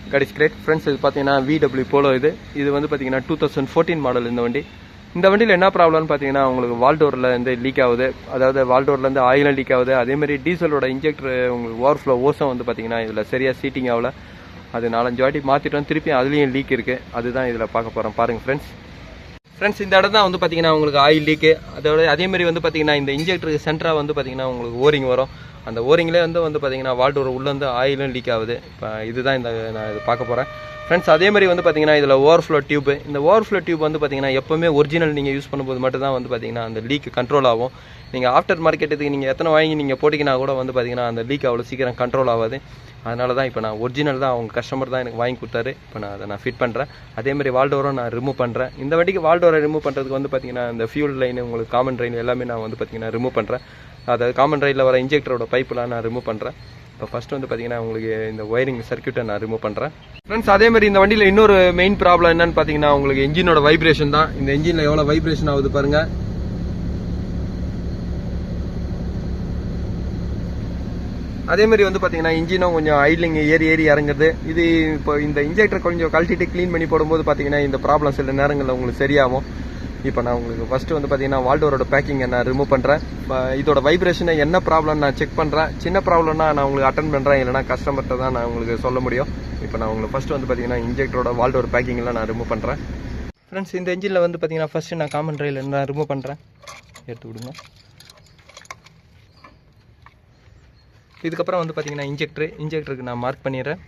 God is great. Friends, இது பார்த்தீங்கன்னா VW Polo இது வந்து பார்த்தீங்கன்னா 2014 மாடல் இந்த வண்டியில் என்ன ப்ராப்ளம்னு பார்த்தீங்கன்னா உங்களுக்கு வால்டோரில் வந்து லீக் ஆகுது. அதாவது வால்டோர்லேருந்து ஆயிலும் லீக் ஆகுது. அதேமாதிரி டீசலோட இன்ஜெக்டர் உங்களுக்கு ஓவர்ஃப்ளோ ஓசம் வந்து பார்த்தீங்கன்னா இதில் சரியாக சீட்டிங் ஆகல. அது 4-5 வாட்டி மாற்றிட்டோம், திருப்பி அதுலேயும் லீக் இருக்குது. அதுதான் இதில் பார்க்க போகிறோம். பாருங்கள் ஃப்ரெண்ட்ஸ் இந்த இடம் தான் வந்து பார்த்தீங்கன்னா உங்களுக்கு ஆயில் லீக்கு. அதேமாதிரி வந்து பார்த்தீங்கன்னா இந்த இன்ஜெக்டருக்கு சென்டராக வந்து பார்த்தீங்கன்னா உங்களுக்கு ஓரிங் வரும். அந்த ஓரிங்லேயே வந்து பார்த்தீங்கன்னா வால்டோர் உள்ளேருந்து ஆயிலும் லீக் ஆகுது. இப்போ இதுதான் நான் இது பார்க்க போகிறேன் ஃப்ரெண்ட்ஸ். அதேமாதிரி வந்து பார்த்தீங்கன்னா இதில் ஓவர்ஃப்ளோ டியூப், இந்த ஓவர்ஃப்ளோ டியூப் வந்து பார்த்தீங்கன்னா எப்போவுமே ஒரிஜினல் நீங்கள் யூஸ் பண்ணும்போது மட்டும் தான் வந்து பார்த்தீங்கன்னா அந்த லீக் கண்ட்ரோல் ஆகும். நீங்கள் ஆஃப்டர் மார்க்கெட்டுக்கு நீங்கள் எத்தனை வாங்கி நீங்கள் போட்டிங்கன்னா கூட வந்து பார்த்தீங்கன்னா அந்த லீக் அவ்வளோ சீக்கிரம் கண்ட்ரோல் ஆகாது. அதனால தான் இப்போ நான் ஒரிஜினல் தான் அவங்க கஸ்டமர் தான் எனக்கு வாங்கி கொடுத்தாரு. இப்போ நான் ஃபிட் பண்ணுறேன். அதேமாதிரி வால்டோரை நான் ரிமூவ் பண்ணுறேன். இந்த வண்டிக்கு வால்டோரை ரிமூவ் பண்ணுறதுக்கு வந்து பார்த்தீங்கன்னா இந்த ஃபியூல் லைன் உங்களுக்கு காமன் ட்ரெயின் எல்லாமே நான் வந்து பார்த்தீங்கன்னா ரிமூவ் பண்ணுறேன். அதாவது காமன் ட்ரெயினில் வர இன்ஜெக்டரோட பைப்பெலாம் நான் ரிமூவ் பண்ணுறேன். இப்போ ஃபஸ்ட்டு வந்து பார்த்தீங்கன்னா உங்களுக்கு இந்த ஒயரிங் சர்க்யூட்டை நான் ரிமூவ் பண்ணுறேன் ஃப்ரெண்ட்ஸ். அதேமாதிரி இந்த வண்டியில் இன்னொரு மெயின் ப்ராப்ளம் என்னன்னு பார்த்தீங்கன்னா உங்களுக்கு இன்ஜினோட வைப்ரேஷன் தான். இந்த இன்ஜினில் எவ்வளோ வைப்ரேஷன் ஆகுது பாருங்கள். அதேமாதிரி வந்து பார்த்தீங்கன்னா இன்ஜினும் கொஞ்சம் ஐட்லிங் ஏறி இறங்குறது. இது இப்போ இந்த இன்ஜெக்டர் கொஞ்சம் கழட்டிட்டு க்ளீன் பண்ணி போடும்போது பார்த்தீங்கன்னா இந்த ப்ராப்ளம் சில நேரங்களில் உங்களுக்கு சரியாகும். இப்போ நான் உங்களுக்கு ஃபஸ்ட்டு வந்து பார்த்தீங்கன்னா வால்டோரோட பேக்கிங்கை நான் ரிமூவ் பண்ணுறேன். இதோட வைப்ரேஷனை என்ன ப்ராப்ளம் நான் செக் பண்ணுறேன். சின்ன ப்ராப்ளம்னா நான் உங்களுக்கு அட்டன் பண்ணுறேன், இல்லைனா கஸ்டமர்கிட்ட தான் நான் உங்களுக்கு சொல்ல முடியும். இப்போ நான் உங்களுக்கு ஃபஸ்ட்டு வந்து பார்த்தீங்கன்னா இன்ஜெக்டரோட வால்டோர் பேக்கிங்கெலாம் நான் ரிமூவ் பண்ணுறேன் ஃப்ரெண்ட்ஸ். இந்த இன்ஜினில் வந்து பார்த்தீங்கன்னா ஃபஸ்ட்டு நான் காமன் ட்ரெயில் நான் ரிமூவ் பண்ணுறேன். எடுத்து விடுங்க. இதுக்கப்புறம் வந்து பார்த்தீங்கன்னா இன்ஜெக்டருக்கு நான் மார்க் பண்ணிடுறேன்.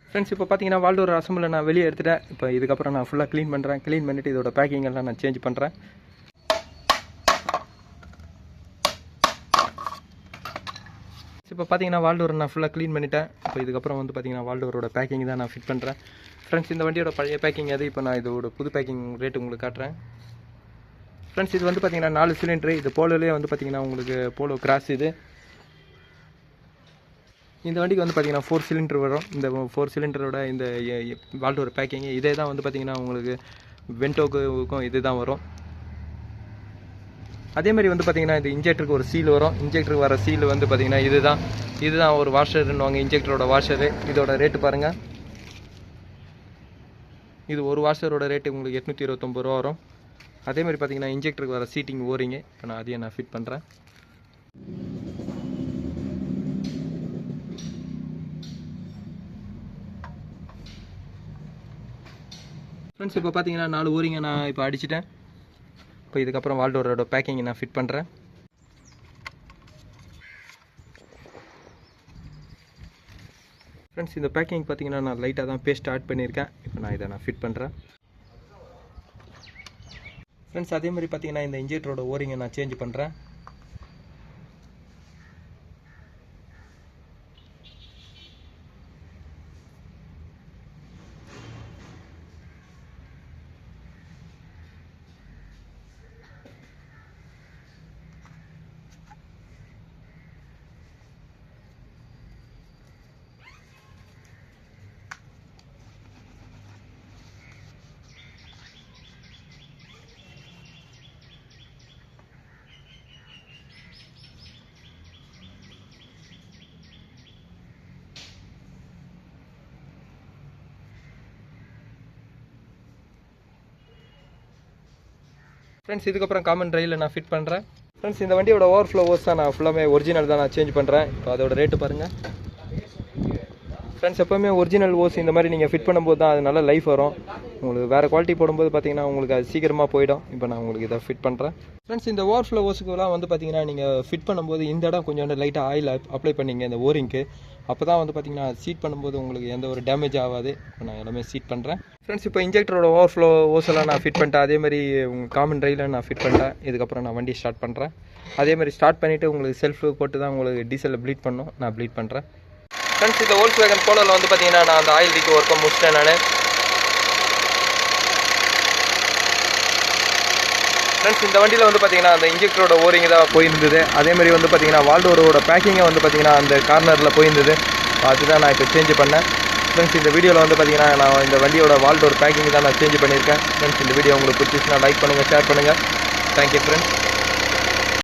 ஃப்ரெண்ட்ஸ் இப்போ பார்த்தீங்கன்னா வால்டோர் அசம்பிளை நான் வெளியே எடுத்துட்டேன். இப்போ இதுக்கப்புறம் நான் ஃபுல்லாக க்ளீன் பண்ணிவிட்டு இதோட பேக்கிங் எல்லாம் நான் சேஞ்ச் பண்ணுறேன். இப்போ பார்த்தீங்கன்னா வால்டோரை நான் ஃபுல்லாக க்ளீன் பண்ணிட்டேன். இப்போ இதுக்கப்புறம் வந்து பார்த்தீங்கன்னா வால்டோரோட பேக்கிங் தான் நான் ஃபிட் பண்ணுறேன் ஃப்ரெண்ட்ஸ். இந்த வண்டியோட பழைய பேக்கிங் இப்போ நான் இதோட புது பேக்கிங் ரேட்டு உங்களுக்கு காட்டுறேன் ஃப்ரெண்ட்ஸ். இது வந்து பார்த்தீங்கன்னா 4 சிலிண்டரு. இது போலோலேயே வந்து பார்த்தீங்கன்னா உங்களுக்கு போலோ கிராஸ். இந்த வண்டிக்கு வந்து பார்த்தீங்கன்னா 4 சிலிண்டர் வரும். இந்த 4 சிலிண்டரோட இந்த வால்டோர் பேக்கிங் இதே தான் வந்து பார்த்தீங்கன்னா உங்களுக்கு வென்டோக்கும் இது தான் வரும். அதேமாதிரி வந்து பார்த்தீங்கன்னா இது இன்ஜெக்டருக்கு ஒரு சீல் வரும். இன்ஜெக்டருக்கு வர சீல் வந்து பார்த்தீங்கன்னா இதுதான் ஒரு வாஷர்னுவாங்க, இன்ஜெக்டரோட வாஷரு. இதோட ரேட்டு பாருங்கள். இது ஒரு வாஷரோட ரேட்டு உங்களுக்கு 829 ரூபா வரும். அதேமாதிரி பார்த்தீங்கன்னா இன்ஜெக்டருக்கு வர சீட்டிங் ஓரிங்க இப்போ நான் அதையும் நான் ஃபிட் பண்ணுறேன். ஃப்ரெண்ட்ஸ் இப்போ பார்த்தீங்கன்னா 4 ஓரிங்க நான் இப்போ அடிச்சிட்டேன். இப்போ இதுக்கப்புறம் வால்டோரோட பேக்கிங்கை நான் ஃபிட் பண்ணுறேன். ஃப்ரெண்ட்ஸ் இந்த பேக்கிங் பார்த்தீங்கன்னா நான் லைட்டாக தான் பேஸ்ட் ஆட் பண்ணியிருக்கேன். இப்போ நான் இதை நான் ஃபிட் பண்ணுறேன் ஃப்ரெண்ட்ஸ். அதேமாதிரி பார்த்தீங்கன்னா இந்த இன்ஜெக்டரோட ஓரிங்கை நான் சேஞ்ச் பண்ணுறேன். ஃப்ரெண்ட்ஸ் இதுக்கப்புறம் காமன் ட்ரெயிலில் நான் ஃபிட் பண்ணுறேன் ஃப்ரெண்ட்ஸ். இந்த வண்டியோட ஓவர்ஃப்ளோ ஓஸ் தான் நான் ஃபுல்லாமே ஒரிஜினல் தான் நான் சேஞ்ச் பண்ணுறேன். இப்போ அதோட ரேட்டு பாருங்கள் ஃப்ரெண்ட்ஸ். எப்போவுமே ஒரிஜினல் ஓஸ் இந்த மாதிரி நீங்கள் ஃபிட் பண்ணும்போது தான் அது நல்ல லைஃப் வரும். உங்களுக்கு வேறு குவாலிட்டி போடும்போது பார்த்தீங்கன்னா உங்களுக்கு அது சீக்கிரமாக போயிடும். இப்போ நான் உங்களுக்கு இதை ஃபிட் பண்ணுறேன் ஃப்ரெண்ட்ஸ். இந்த ஓவர்ஃப்ளோ ஓஸுக்குலாம் வந்து பார்த்தீங்கன்னா நீங்கள் ஃபிட் பண்ணும்போது இந்த இடம் கொஞ்சம் லைட்டாக ஆயில் அப்ளை பண்ணிங்க இந்த ஓரிங்க்கு. அப்போ தான் வந்து பார்த்தீங்கன்னா சீட் பண்ணும்போது உங்களுக்கு எந்த ஒரு டேமேஜ் ஆகாது. இப்போ நான் எல்லாமே சீட் பண்ணுறேன் ஃப்ரெண்ட்ஸ். இப்போ இன்ஜெக்டரோட ஓவர்ஃப்ளோ ஓஸெல்லாம் நான் ஃபிட் பண்ணிட்டேன். அதேமாதிரி உங்கள் காமன் ட்ரெயிலில் நான் ஃபிட் பண்ணிட்டேன். இதுக்கப்புறம் நான் வண்டி ஸ்டார்ட் பண்ணுறேன். அதேமாதிரி ஸ்டார்ட் பண்ணிவிட்டு உங்களுக்கு செல்ஃப் போட்டு தான் உங்களுக்கு டீசலில் ப்ளீட் பண்ணணும். நான் ப்ளீட் பண்ணுறேன் ஃப்ரெண்ட்ஸ். இந்த வோல்க்ஸ்வேகன் போலோவில் வந்து பார்த்தீங்கன்னா நான் அந்த ஆயில் லீக் ஒர்க்கை முடிச்சிட்டேன் நான் ஃப்ரெண்ட்ஸ். இந்த வண்டியில் வந்து பார்த்தீங்கன்னா அந்த இன்ஜெக்டரோட ஓரிங் தான் போயிருந்தது. அதேமாதிரி வந்து பார்த்தீங்கன்னா வால்டோரோட பேக்கிங்கை வந்து பார்த்தீங்கன்னா அந்த கார்னரில் போயிருந்தது. அதுதான் நான் இப்போ சேஞ்ச் பண்ணேன் ஃப்ரெண்ட்ஸ். இந்த வீடியோவில் வந்து பார்த்தீங்கன்னா நான் இந்த வண்டியோட வால்டோர் பேக்கிங் தான் நான் சேஞ்ச் பண்ணியிருக்கேன் ஃப்ரெண்ட்ஸ். இந்த வீடியோ உங்களுக்கு பிடிச்சிச்சுன்னா லைக் பண்ணுங்கள், ஷேர் பண்ணுங்கள். Thank you friends.